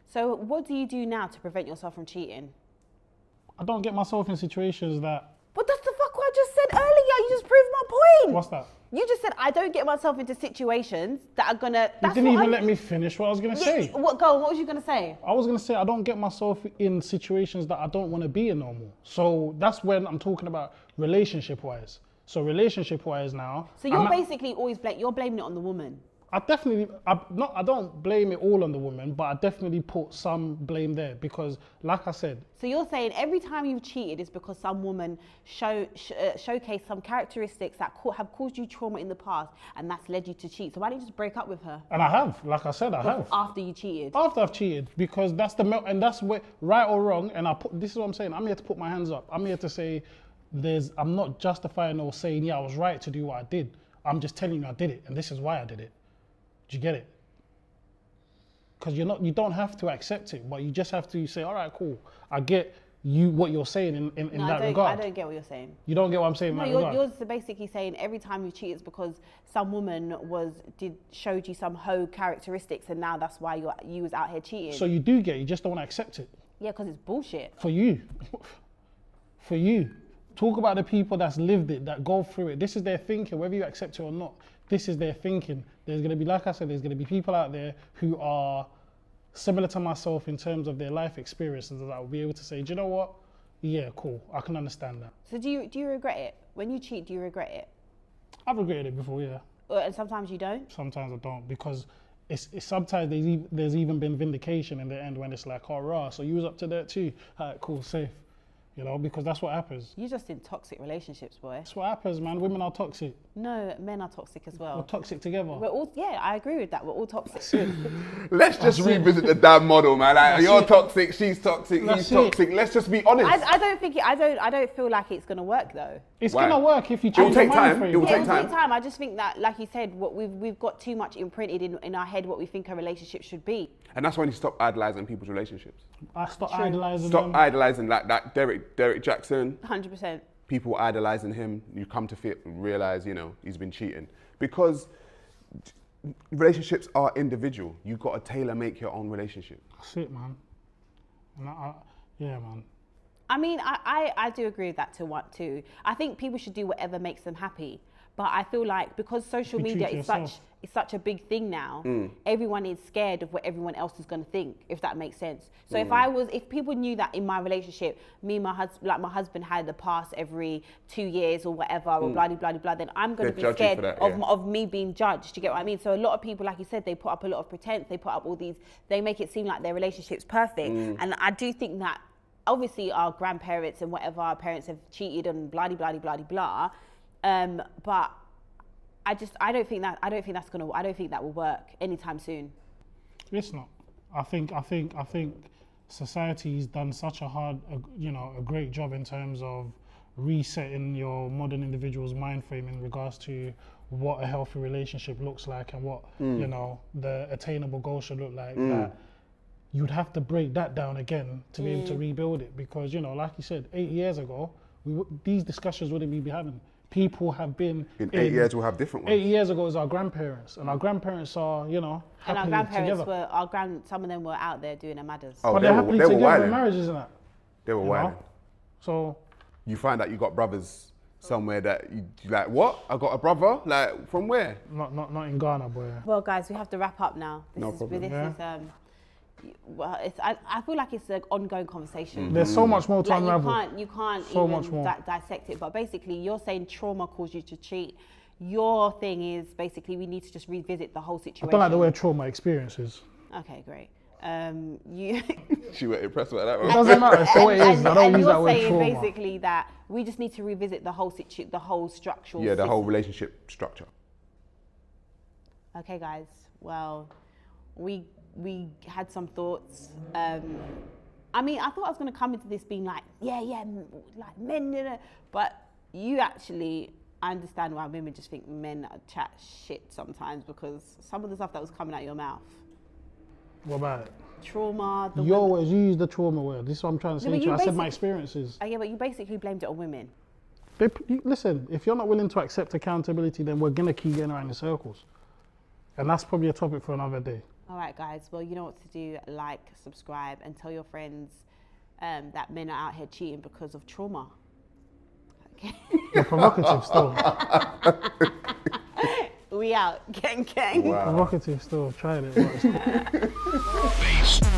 So what do you do now to prevent yourself from cheating? I don't get myself in situations that. But that's the fuck what I just said earlier. You just proved my point. What's that? You just said I don't get myself into situations that are gonna. You didn't even let me finish what I was gonna say. What? Go on. What was you gonna say? I was gonna say I don't get myself in situations that I don't want to be in no more. So that's when I'm talking about relationship-wise. So relationship-wise now. So you're basically always you're blaming it on the woman. I don't blame it all on the woman, but I definitely put some blame there because, like I said. So you're saying every time you've cheated is because some woman showcased some characteristics that have caused you trauma in the past, and that's led you to cheat. So why don't you just break up with her? And I have, like I said, I have. After you cheated. After I've cheated, because that's and that's where, right or wrong. And this is what I'm saying. I'm here to put my hands up. I'm here to say, I'm not justifying or saying, yeah, I was right to do what I did. I'm just telling you I did it, and this is why I did it. Do you get it? Because you don't have to accept it, but you just have to say, all right, cool. I get what you're saying in that regard. I don't get what you're saying. You don't get what I'm saying in that regard? You're basically saying every time you cheat it's because some woman showed you some hoe characteristics, and now that's why you was out here cheating. So you do get it, you just don't want to accept it. Yeah, because it's bullshit. For you. For you. Talk about the people that's lived it, that go through it. This is their thinking, whether you accept it or not. This is their thinking. There's going to be, like I said, there's going to be people out there who are similar to myself in terms of their life experiences that will be able to say, do you know what? Yeah, cool. I can understand that. So do you regret it? When you cheat, do you regret it? I've regretted it before, yeah. And sometimes you don't? Sometimes I don't, because it's sometimes there's even been vindication in the end when it's like, oh, rah, so you was up to that too. All right, cool, safe. You know, because that's what happens. You're just in toxic relationships, boy. That's what happens, man. Women are toxic. No, men are toxic as well. We're toxic together. We're all, yeah, I agree with that. We're all toxic. Let's just revisit the damn model, man. Like, you're toxic, she's toxic, he's toxic. Let's just be honest. I don't feel like it's gonna work though. It's gonna work if you change your mind frame. It will take time. I just think that, like you said, what we've got too much imprinted in our head what we think a relationship should be. And that's when you stop idolizing people's relationships. I stop idolizing Stop them. idolizing like that Derek Jackson. 100%. People idolizing him. You come to realize, he's been cheating. Because relationships are individual. You've got to tailor make your own relationship. That's it, man. And yeah, man. I mean, I do agree with that too. I think people should do whatever makes them happy. But I feel like because social media is such a big thing now, everyone is scared of what everyone else is going to think, if that makes sense. So if people knew that in my relationship, me and my husband had the pass every 2 years or whatever, or blah, blah, blah, then I'm going to be scared of me being judged. Do you get what I mean? So a lot of people, like you said, they put up a lot of pretense, they put up they make it seem like their relationship's perfect. And I do think that obviously our grandparents and whatever, our parents have cheated and blah, blah, blah, blah, blah. But I don't think that will work anytime soon. It's not. I think society's done such a great job in terms of resetting your modern individual's mind frame in regards to what a healthy relationship looks like and what the attainable goal should look like. That you'd have to break that down again to be able to rebuild it, because like you said, 8 years ago, these discussions wouldn't be having. People have been in 8 years. We'll have different ones. 8 years ago is our grandparents, and our grandparents are happily and our grandparents together. some of them were out there doing their matters. Oh, but they're happily together in marriages and that. They were wilding. So you find out you got brothers somewhere that you like. What? I got a brother. Like, from where? Not in Ghana, boy. Well, guys, we have to wrap up now. No problem. I feel like it's an ongoing conversation. There's so much more to unravel. You can't so even dissect it. But basically, you're saying trauma caused you to cheat. Your thing is basically we need to just revisit the whole situation. I don't like the word trauma experiences. Okay, great. She was impressed with that one. It doesn't matter. It's the way it is. I don't use that word trauma. You're saying basically that we just need to revisit the whole structural. Yeah, the whole relationship structure. Okay, guys. Well, we had some thoughts. I mean, I thought I was going to come into this being like, like men, but I understand why women just think men chat shit sometimes, because some of the stuff that was coming out your mouth. What about it? Trauma. You always use the trauma word. This is what I'm trying to say to you. I said my experiences. Yeah, but you basically blamed it on women. Listen, if you're not willing to accept accountability, then we're going to keep getting around in circles. And that's probably a topic for another day. All right, guys. Well, you know what to do. Like, subscribe, and tell your friends that men are out here cheating because of trauma. Okay. You're provocative still. We out. Gang, gang. Wow. Provocative still. Trying it. But it's cool.